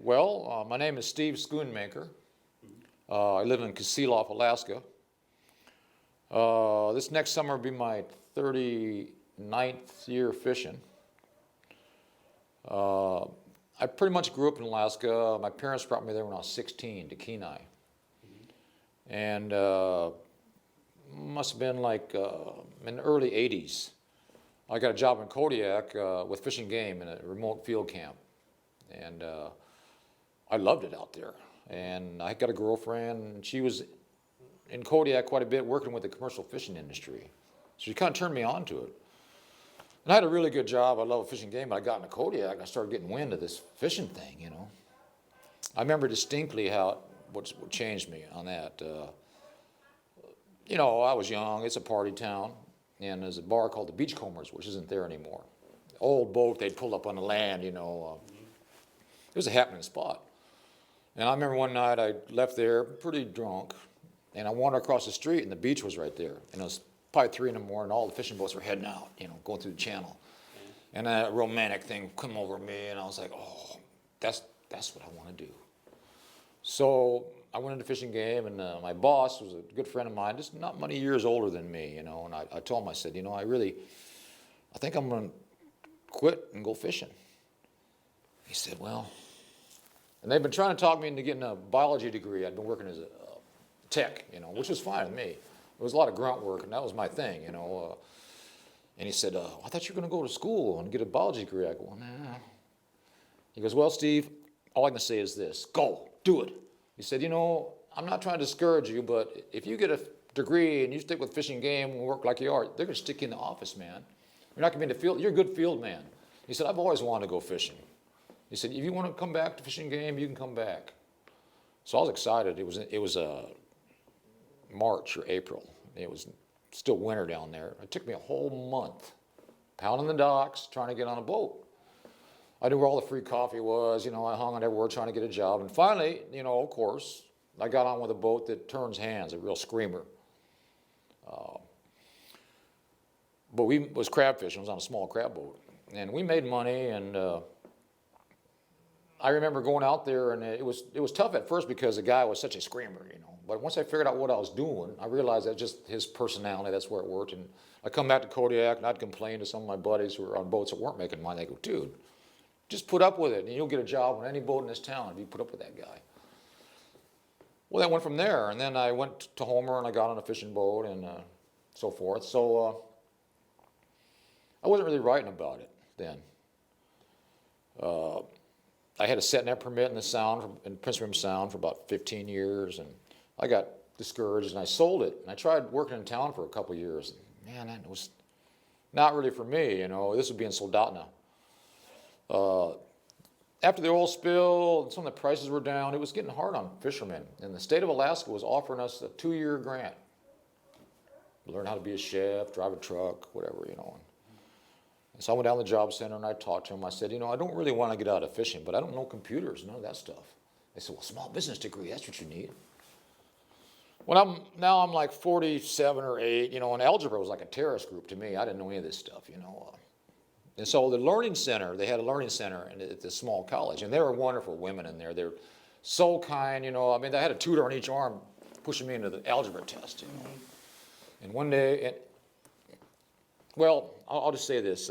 My name is Steve Schoonmaker. I live in Kasilof, Alaska. This next summer will be my 39th year fishing. I pretty much grew up in Alaska. My parents brought me there when I was 16 to Kenai. And must have been like in the early 80s. I got a job in Kodiak with Fish and Game in a remote field camp. And I loved it out there. And I got a girlfriend, and she was in Kodiak quite a bit working with the commercial fishing industry. So she kind of turned me on to it. And I had a really good job. I love Fish and Game, but I got into Kodiak and I started getting wind of this fishing thing, you know. I remember distinctly what changed me on that. You know, I was young, it's a party town, and there's a bar called the Beachcombers, which isn't there anymore. Old boat they'd pull up on the land, you know. It was a happening spot. And I remember one night I left there pretty drunk, and I wandered across the street, and the beach was right there. And it was probably 3 in the morning, all the fishing boats were heading out, you know, going through the channel. And that romantic thing came over me, and I was like, oh, that's what I want to do. So I went into Fish and Game, and my boss was a good friend of mine, just not many years older than me, you know. And I told him, I said, you know, I think I'm going to quit and go fishing. He said, well, and they've been trying to talk me into getting a biology degree. I'd been working as a tech, you know, which was fine with me. It was a lot of grunt work, and that was my thing, you know. And he said, I thought you were going to go to school and get a biology degree. I go, well, nah. He goes, well, Steve, all I can say is this, go, do it. He said, you know, I'm not trying to discourage you, but if you get a degree and you stick with Fish and Game and work like you are, they're going to stick you in the office, man. You're not going to be in the field. You're a good field man. He said, I've always wanted to go fishing. He said, if you want to come back to Fish and Game, you can come back. So I was excited. It was March or April. It was still winter down there. It took me a whole month pounding the docks, trying to get on a boat. I knew where all the free coffee was. You know, I hung on everywhere trying to get a job. And finally, you know, of course, I got on with a boat that turns hands, a real screamer. But it was crab fishing. It was on a small crab boat. And we made money, and I remember going out there, and it was tough at first because the guy was such a screamer, you know. But once I figured out what I was doing, I realized that just his personality, that's where it worked. And I come back to Kodiak, and I'd complain to some of my buddies who were on boats that weren't making money. They go, dude, just put up with it, and you'll get a job on any boat in this town if you put up with that guy. Well, that went from there, and then I went to Homer, and I got on a fishing boat, and so forth. So I wasn't really writing about it then. I had a set net permit in the Sound, in Prince William Sound, for about 15 years, and I got discouraged, and I sold it. And I tried working in town for a couple of years. Man, that was not really for me, you know. This would be in Soldotna. After the oil spill and some of the prices were down, it was getting hard on fishermen. And the state of Alaska was offering us a 2-year grant. Learn how to be a chef, drive a truck, whatever, you know. And so I went down to the job center and I talked to them. I said, you know, I don't really want to get out of fishing, but I don't know computers, none of that stuff. They said, well, small business degree, that's what you need. Well, now I'm like 47 or 8, you know, and algebra was like a terrorist group to me. I didn't know any of this stuff, you know. And so the learning center, they had a learning center at this small college, and there were wonderful women in there. They were so kind, you know. I mean, they had a tutor on each arm pushing me into the algebra test, you know. And one day, well, I'll just say this.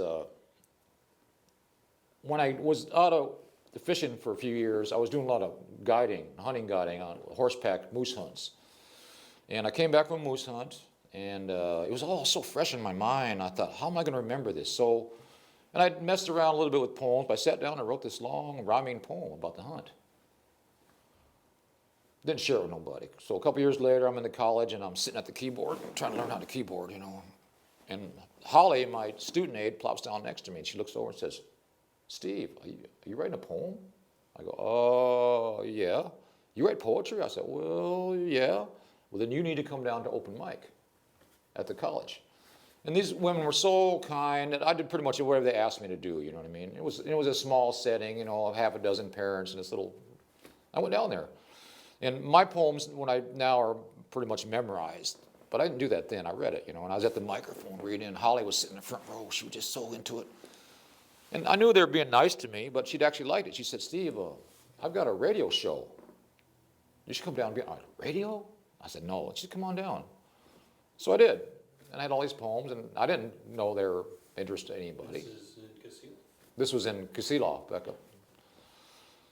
When I was out of the fishing for a few years, I was doing a lot of guiding, hunting guiding on horseback moose hunts. And I came back from a moose hunt, and it was all so fresh in my mind. I thought, how am I going to remember this? And I messed around a little bit with poems. I sat down and wrote this long rhyming poem about the hunt. Didn't share it with nobody. So a couple years later, I'm in the college, and I'm sitting at the keyboard trying to learn how to keyboard, you know. And Holly, my student aide, plops down next to me, and she looks over and says, Steve, are you writing a poem? I go, oh, yeah. You write poetry? I said, well, yeah. Well, then you need to come down to open mic at the college. And these women were so kind that I did pretty much whatever they asked me to do, you know what I mean? It was a small setting, you know, of half a dozen parents and this little, I went down there. And my poems, now are pretty much memorized. But I didn't do that then. I read it, you know, and I was at the microphone reading, and Holly was sitting in the front row. She was just so into it. And I knew they were being nice to me, but she'd actually liked it. She said, Steve, I've got a radio show. You should come down and be on radio? I said, no, she said, come on down. So I did. And I had all these poems, and I didn't know they were interest to anybody. This is in Casilla? This was in Casilla, back up.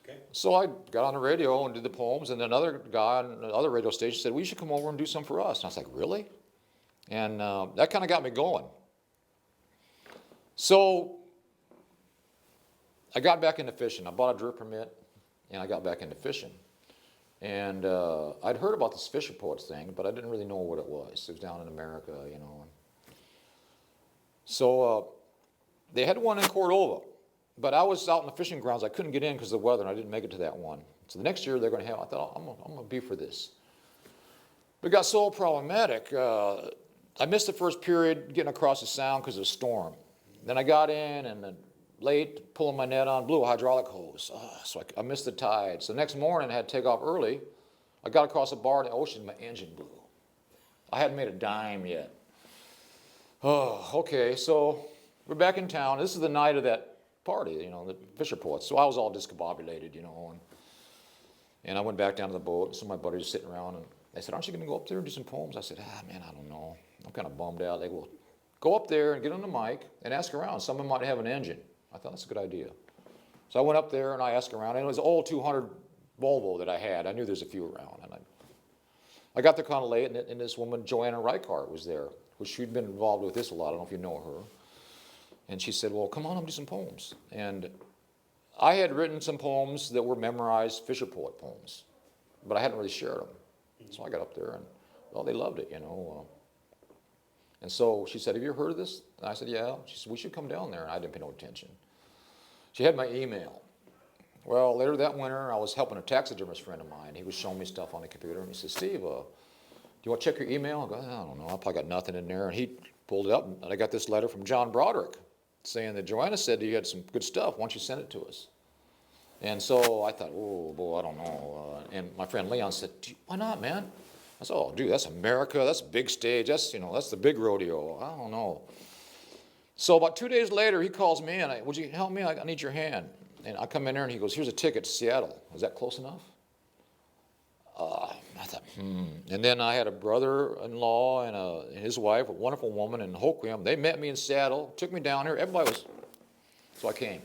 Okay. So I got on the radio and did the poems, and another guy on another radio station said, well, you should come over and do some for us. And I was like, really? And that kind of got me going. So I got back into fishing. I bought a drip permit, and I got back into fishing. And I'd heard about this Fisher Poets thing, but I didn't really know what it was. It was down in America, you know. So they had one in Cordova, but I was out in the fishing grounds. I couldn't get in because of the weather, and I didn't make it to that one. So the next year they're going to have, I thought, I'm going to be for this. But it got so problematic. I missed the first period getting across the sound because of a storm. Then I got in, and then late, pulling my net on, blew a hydraulic hose. So I missed the tide. So the next morning, I had to take off early. I got across the bar in the ocean, my engine blew. I hadn't made a dime yet. Oh, okay, so we're back in town. This is the night of that party, you know, the Fisher Poets. So I was all discombobulated, you know. And I went back down to the boat, and some of my buddies were sitting around, and they said, aren't you going to go up there and do some poems? I said, man, I don't know. I'm kind of bummed out. They go, go up there and get on the mic and ask around. Someone might have an engine. I thought that's a good idea. So I went up there and I asked around, and it was an old 200 Volvo that I had. I knew there's a few around. And I got there kind of late, and this woman, Joanna Reichart, was there, which she'd been involved with this a lot. I don't know if you know her. And she said, well, come on up and do some poems. And I had written some poems that were memorized Fisher Poet poems, but I hadn't really shared them. So I got up there, and, well, they loved it, you know. And so she said, have you heard of this? And I said, yeah. She said, we should come down there. And I didn't pay no attention. She had my email. Well, later that winter, I was helping a taxidermist friend of mine. He was showing me stuff on the computer, and he said, Steve, do you want to check your email? I go, I don't know. I probably got nothing in there. And he pulled it up, and I got this letter from John Broderick saying that Joanna said that you had some good stuff. Why don't you send it to us? And so I thought, oh, boy, I don't know. And my friend Lyon said, why not, man? I said, oh, dude, that's America. That's a big stage. That's, you know, that's the big rodeo. I don't know. So about 2 days later, he calls me, and would you help me? I need your hand. And I come in there, and he goes, here's a ticket to Seattle. Is that close enough? I thought, And then I had a brother-in-law and his wife, a wonderful woman in Hoquiam. They met me in Seattle, took me down here. Everybody was, so I came.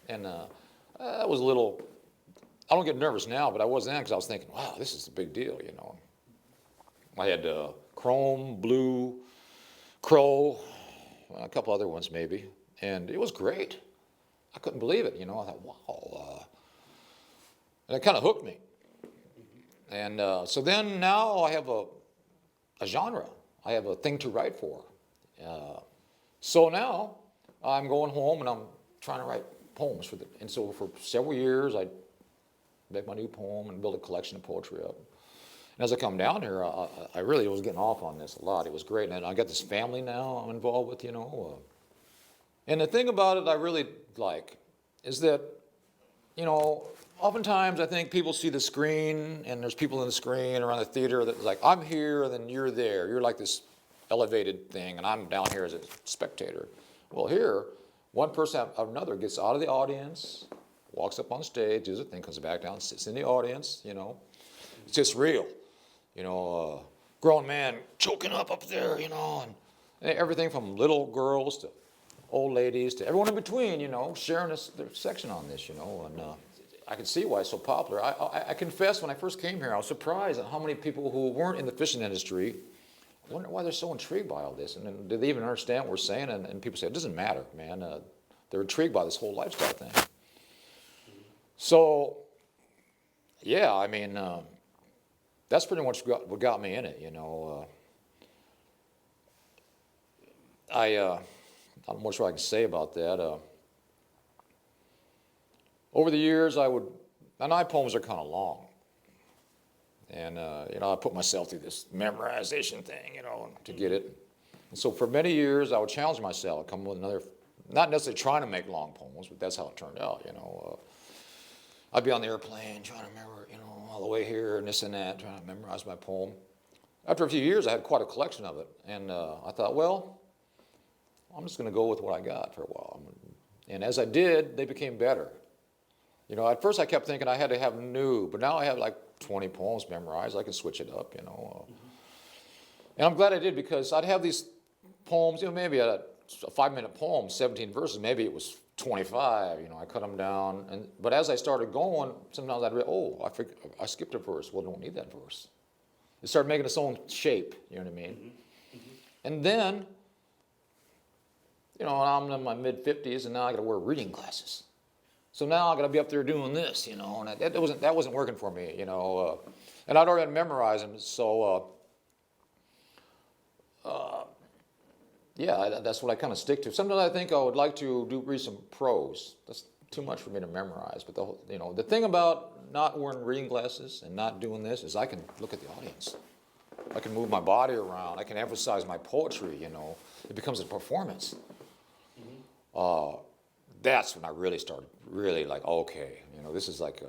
And that was a little, I don't get nervous now, but I was then because I was thinking, wow, this is a big deal, you know. I had chrome, blue, crow, a couple other ones maybe, and it was great. I couldn't believe it, you know. I thought, wow. And it kind of hooked me. And so then now I have a genre. I have a thing to write for. So now I'm going home and I'm trying to write poems for them. And so for several years I make my new poem and build a collection of poetry up. And as I come down here, I really was getting off on this a lot. It was great. And I got this family now I'm involved with, you know. And the thing about it I really like is that, you know, oftentimes I think people see the screen and there's people in the screen around the theater that's like, I'm here and then you're there. You're like this elevated thing and I'm down here as a spectator. Well, here, one person after another gets out of the audience, walks up on stage, does a thing, comes back down, sits in the audience, you know. It's just real. You know, grown man choking up there, you know, and everything from little girls to old ladies to everyone in between, you know, sharing their section on this, you know, and I can see why it's so popular. I confess when I first came here, I was surprised at how many people who weren't in the fishing industry wonder why they're so intrigued by all this, and do they even understand what we're saying? And people say, it doesn't matter, man. They're intrigued by this whole lifestyle thing. So, yeah, I mean, that's pretty much what got me in it, you know. I don't know much more I can say about that. Over the years, and my poems are kind of long. And, you know, I put myself through this memorization thing, you know, to get it. And so for many years, I would challenge myself, come with another, not necessarily trying to make long poems, but that's how it turned out, you know. I'd be on the airplane trying to remember, you know, all the way here and this and that, trying to memorize my poem. After a few years, I had quite a collection of it. And I thought, well, I'm just going to go with what I got for a while. And as I did, they became better. You know, at first I kept thinking I had to have new, but now I have like 20 poems memorized. I can switch it up, you know. And I'm glad I did, because I'd have these poems, you know, maybe a 5-minute poem, 17 verses, maybe it was 25, you know, I cut them down. But as I started going, sometimes I'd read, oh, I skipped a verse. Well, don't need that verse. It started making its own shape, you know what I mean? And then, you know, I'm in my mid-50s, and now I got to wear reading glasses. So now I got to be up there doing this, you know, and that wasn't working for me, you know. And I'd already memorized them, so yeah, that's what I kind of stick to. Sometimes I think I would like to read some prose. That's too much for me to memorize. But you know, the thing about not wearing reading glasses and not doing this is I can look at the audience. I can move my body around. I can emphasize my poetry. You know, it becomes a performance. That's when I really started like, okay, you know, this is like.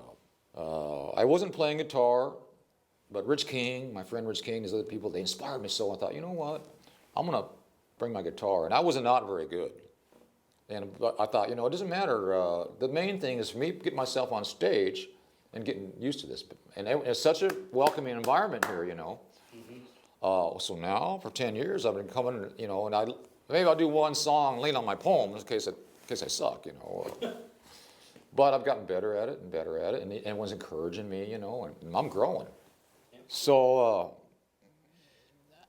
I wasn't playing guitar, but Rich King, my friend Rich King, these other people, they inspired me so. I thought, you know what, I'm gonna bring my guitar, and I was not very good. And I thought, you know, it doesn't matter. The main thing is for me getting myself on stage and getting used to this. And it's such a welcoming environment here, you know. So now for 10 years I've been coming, you know, and maybe I'll do one song, lean on my poem in case I suck, you know. But I've gotten better at it, and everyone's encouraging me, you know, and I'm growing. So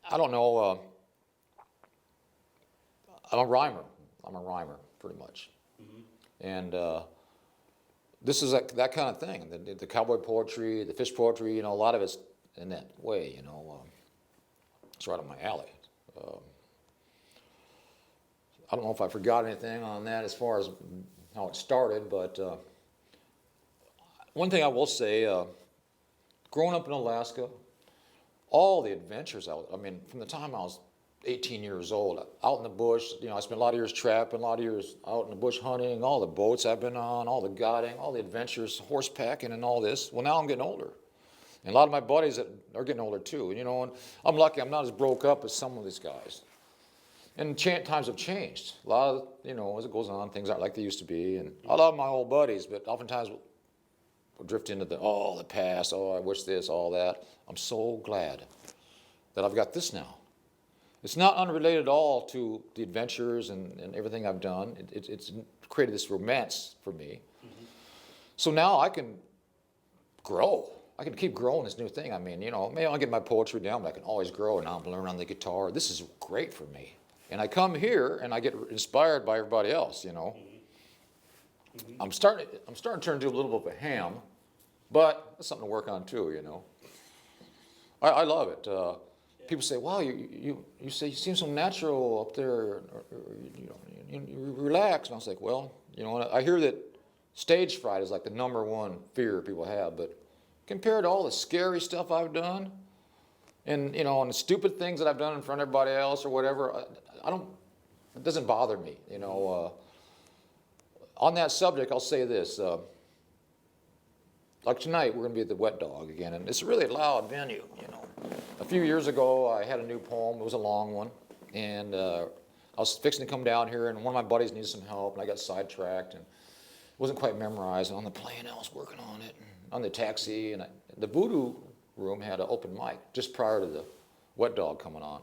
I don't know. I'm a rhymer, pretty much. And this is that kind of thing. The cowboy poetry, the fish poetry, you know, a lot of it's in that way, you know. It's right up my alley. I don't know if I forgot anything on that as far as how it started, but one thing I will say, growing up in Alaska, all the adventures I mean, from the time I was 18 years old, out in the bush, you know, I spent a lot of years trapping, a lot of years out in the bush hunting, all the boats I've been on, all the guiding, all the adventures, horse-packing and all this. Well, now I'm getting older. And a lot of my buddies are getting older too. And, you know, and I'm lucky I'm not as broke up as some of these guys. And times have changed. A lot of, you know, as it goes on, things aren't like they used to be. And I love my old buddies, but oftentimes we'll drift into the past, I wish this, all that. I'm so glad that I've got this now. It's not unrelated at all to the adventures and everything I've done. It's created this romance for me. So now I can grow. I can keep growing this new thing. I mean, you know, maybe I'll get my poetry down, but I can always grow, and I'll learn on the guitar. This is great for me. And I come here and I get inspired by everybody else, you know. I'm starting to turn into a little bit of a ham, but that's something to work on too, you know. I love it. People say, "Wow, you seem so natural up there. You know, you relax." And I was like, "Well, you know, I hear that stage fright is like the #1 fear people have, but compared to all the scary stuff I've done, and you know, and the stupid things that I've done in front of everybody else or whatever, it doesn't bother me, you know." On that subject, I'll say this. Like tonight, we're going to be at the Wet Dog again, and it's a really loud venue, you know. A few years ago, I had a new poem. It was a long one, and I was fixing to come down here, and one of my buddies needed some help, and I got sidetracked, and it wasn't quite memorized. And on the plane, I was working on it, and on the taxi, and the Voodoo Room had an open mic just prior to the Wet Dog coming on.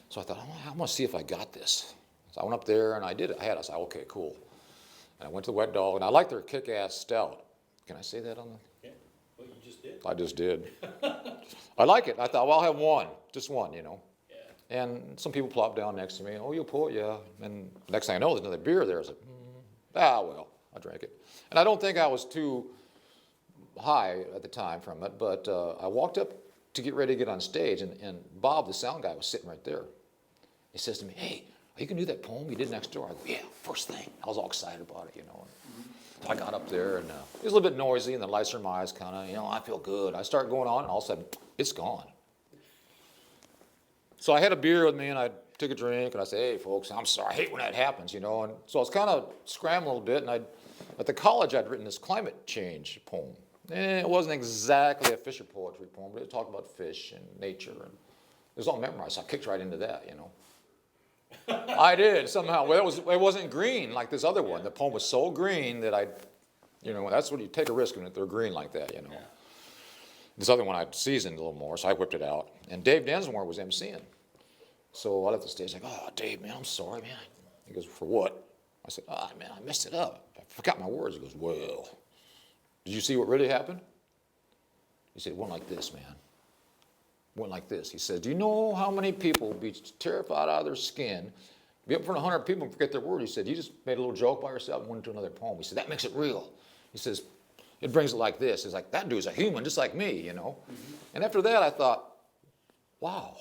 So I thought, I'm going to see if I got this. So I went up there, and I did it. I said, okay, cool. And I went to the Wet Dog, and I liked their kick-ass stout. Can I say that on the? Yeah. Well, you just did. I just did. I like it. I thought, well, I'll have one, just one, you know. Yeah. And some people plopped down next to me. Oh, you a poet? Yeah. And next thing I know, there's another beer there. I was like, well, I drank it. And I don't think I was too high at the time from it, but I walked up to get ready to get on stage, and Bob, the sound guy, was sitting right there. He says to me, "Hey, you can do that poem you did next door?" I go, "Yeah, first thing." I was all excited about it, you know. So I got up there, and it was a little bit noisy, and the lights in my eyes kind of, you know, I feel good. I start going on, and all of a sudden, it's gone. So I had a beer with me, and I took a drink, and I said, "Hey, folks, I'm sorry. I hate when that happens, you know." And so I was kind of scrambling a little bit, and at the college, I'd written this climate change poem. It wasn't exactly a FisherPoetry poem, but it talked about fish and nature, and it was all memorized. So I kicked right into that, you know. I did somehow. Well, it wasn't green like this other one. The poem was so green that I You know, that's when you take a risk when they're green like that, you know. Yeah. This other one I'd seasoned a little more, so I whipped it out. And Dave Densmore was emceeing. So I left the stage like, oh, Dave, man, I'm sorry, man. He goes, for what? I said, oh, man, I messed it up. I forgot my words. He goes, well, did you see what really happened? He said, it went like this, man. It went like this. He said, do you know how many people would be terrified out of their skin, be up in front of 100 people and forget their word? He said, you just made a little joke by yourself and went into another poem. He said, that makes it real. He says, it brings it like this. It's like, that dude's a human just like me, you know. And after that, I thought, wow.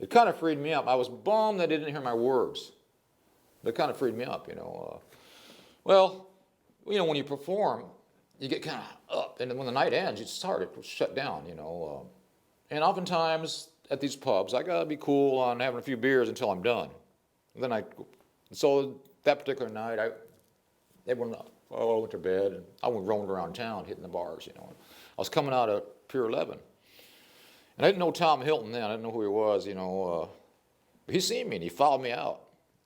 It kind of freed me up. I was bummed that they didn't hear my words. But it kind of freed me up, you know. Well, you know, when you perform, you get kind of up. And then when the night ends, it's hard to shut down, you know. And oftentimes at these pubs, I got to be cool on having a few beers until I'm done. And then so that particular night, everyone went to bed, and I went roamed around town hitting the bars, you know. I was coming out of Pier 11. And I didn't know Tom Hilton then. I didn't know who he was, you know. But he seen me, and he followed me out.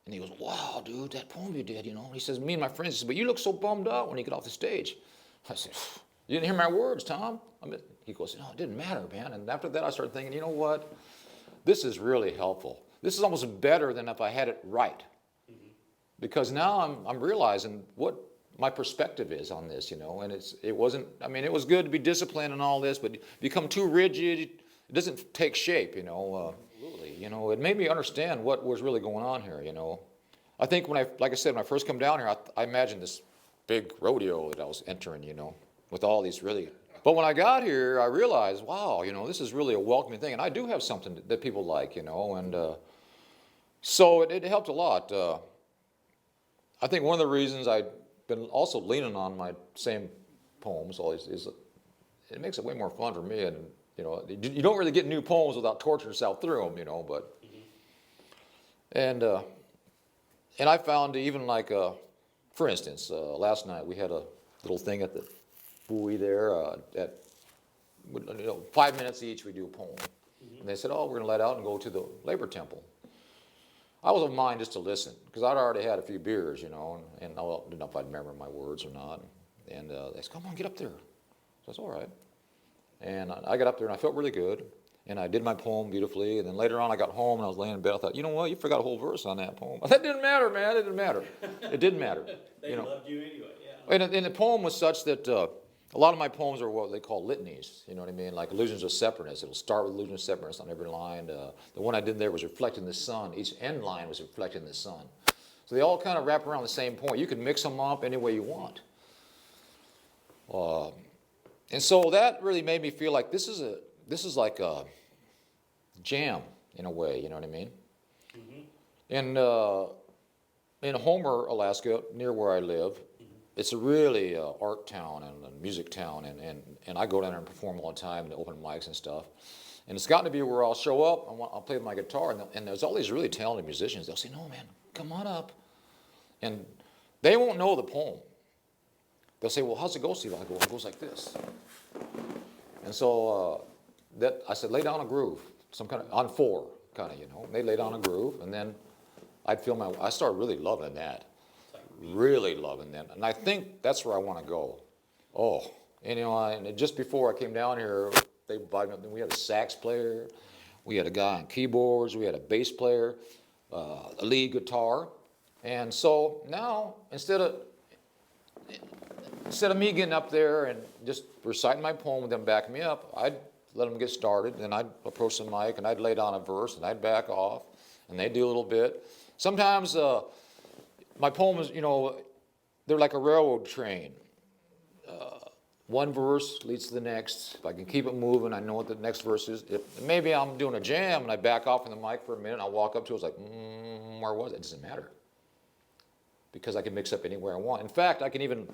And he goes, wow, dude, that poem you did, you know. And he says, me and my friends, he said, but you look so bummed out when you get off the stage. I said, you didn't hear my words, Tom? He goes, no, it didn't matter, man. And after that, I started thinking, you know what? This is really helpful. This is almost better than if I had it right. Because now I'm realizing what my perspective is on this, you know. And it wasn't, I mean, it was good to be disciplined and all this, but become too rigid, it doesn't take shape, you know. Absolutely. You know, it made me understand what was really going on here, you know. I think like I said, when I first come down here, I imagined this big rodeo that I was entering, you know, with all these really. But when I got here, I realized, wow, you know, this is really a welcoming thing. And I do have something that people like, you know, and so it helped a lot. I think one of the reasons I've been also leaning on my same poems always is it makes it way more fun for me. And, you know, you don't really get new poems without torturing yourself through them, you know, but. And I found even like, for instance, last night we had a little thing at the buoy there at, you know, 5 minutes each we do a poem. And they said, oh, we're going to let out and go to the Labor Temple. I was of mind just to listen, because I'd already had a few beers, you know, and I didn't know if I'd remember my words or not. And they said, come on, get up there. So I said, all right. And I got up there, and I felt really good. And I did my poem beautifully. And then later on, I got home, and I was laying in bed. I thought, you know what? You forgot a whole verse on that poem. That didn't matter, man. It didn't matter. It didn't matter. They you know. loved you anyway, yeah. And the poem was such that a lot of my poems are what they call litanies, you know what I mean? Like illusions of separateness. It'll start with illusion of separateness on every line. The one I did there was reflecting the sun. Each end line was reflecting the sun. So they all kind of wrap around the same point. You can mix them up any way you want. And so that really made me feel like this is like a jam in a way, you know what I mean? Mm-hmm. In Homer, Alaska, near where I live, it's a really art town and a music town, and I go down there and perform all the time and open mics and stuff. And it's gotten to be where I'll show up, I'll play with my guitar, and there's all these really talented musicians. They'll say, no, man, come on up. And they won't know the poem. They'll say, well, how's it go, Steve? I go, it goes like this. And so I said, lay down a groove, some kind of, on four, kind of, you know. They lay down a groove, and then I started really loving that. Really loving that. And I think that's where I want to go. Oh, and, you know, and just before I came down here, they invited me. We had a sax player, we had a guy on keyboards, we had a bass player, a lead guitar. And so now, instead of me getting up there and just reciting my poem and them backing me up, I'd let them get started, and I'd approach the mic, and I'd lay down a verse, and I'd back off, and they'd do a little bit. Sometimes my poems, you know, they're like a railroad train. One verse leads to the next. If I can keep it moving, I know what the next verse is. Maybe I'm doing a jam, and I back off from the mic for a minute, and I walk up to it, it's like, where was it? It doesn't matter. Because I can mix up anywhere I want. In fact, I can even,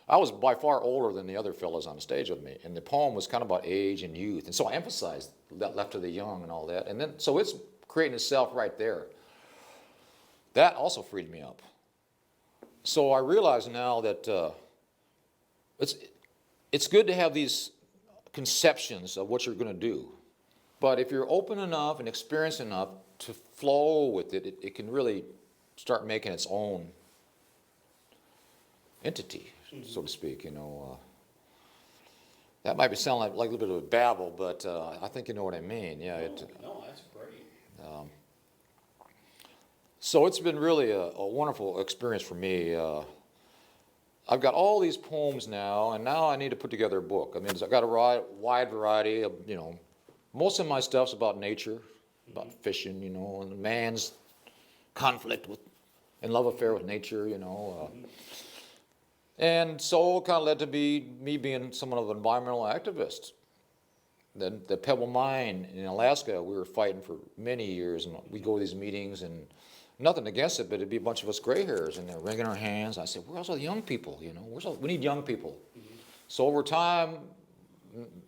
I was by far older than the other fellows on the stage with me, and the poem was kind of about age and youth, and so I emphasized that left to the young and all that, and then, so it's creating itself right there. That also freed me up. So I realize now that it's good to have these conceptions of what you're going to do, but if you're open enough and experienced enough to flow with it, it can really start making its own entity, so to speak, you know. That might be sound like a little bit of a babble, but I think you know what I mean. Yeah. No, that's great. So it's been really a wonderful experience for me. I've got all these poems now, and now I need to put together a book. I mean, I've got a wide variety of, you know, most of my stuff's about nature, about fishing, you know, and man's conflict with and love affair with nature, you know. And so it kind of led to me being somewhat of an environmental activist. Then the Pebble Mine in Alaska, we were fighting for many years, and we'd go to these meetings, and nothing against it, but it'd be a bunch of us gray hairs, and they're wringing our hands. I said, where's all the young people, you know? We need young people. So over time,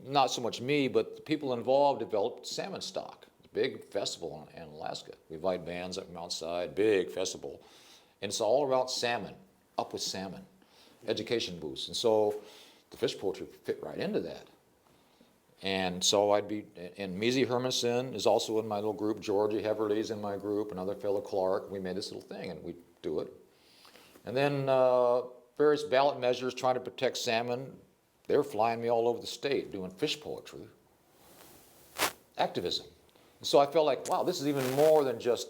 not so much me, but the people involved developed salmon stock. It's a big festival in Alaska. We invite bands up from outside, big festival. And it's all about salmon, up with salmon, education booths. And so the fish poetry fit right into that. And so and Measy Hermanson is also in my little group. Georgie Heverly's in my group, another fellow Clark. We made this little thing, and we do it. And then various ballot measures trying to protect salmon. They were flying me all over the state doing fish poetry, activism. And so I felt like, wow, this is even more than just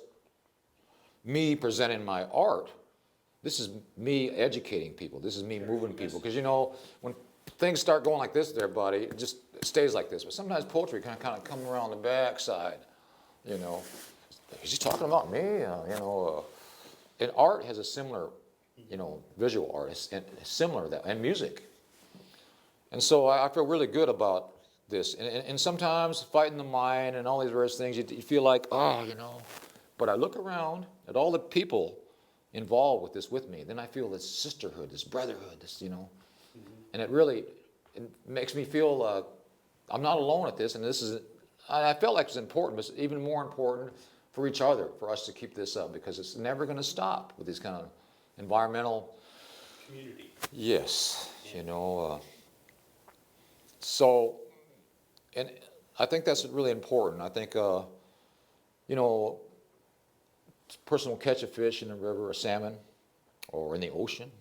me presenting my art. This is me educating people. This is me moving people. Because, you know, when things start going like this to everybody, it just stays like this. But sometimes poetry can kind of come around the backside, you know. He's just talking about me, you know. And art has a similar, you know, visual art, it's similar to that, and music. And so I feel really good about this. And sometimes fighting the mind and all these various things, you feel like, oh, you know. But I look around at all the people involved with this with me. Then I feel this sisterhood, this brotherhood, this, you know. And it makes me feel I'm not alone at this. And I felt like it's important, but it's even more important for each other, for us to keep this up, because it's never going to stop with these kind of environmental community. Yes, you know. So, and I think that's really important. I think, you know, a person will catch a fish in the river, a salmon, or in the ocean,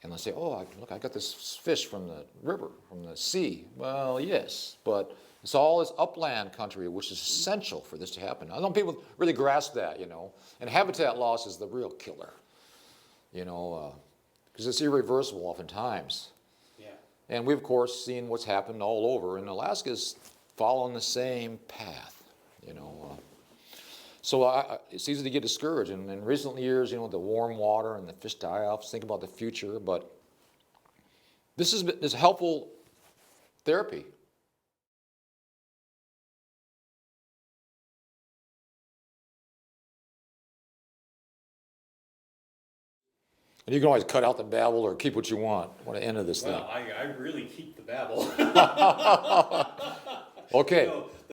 and they'll say, oh, look, I got this fish from the river, from the sea. Well, yes, but it's all this upland country, which is essential for this to happen. I don't think people really grasp that, you know. And habitat loss is the real killer, you know, because it's irreversible oftentimes. Yeah. And we've, of course, seen what's happened all over, and Alaska's following the same path, you know. So it's easy to get discouraged. And in recent years, you know, the warm water and the fish die-offs, think about the future. But this is helpful therapy. And you can always cut out the babble or keep what you want. I want to end of this thing. Well, I really keep the babble. Okay. You know,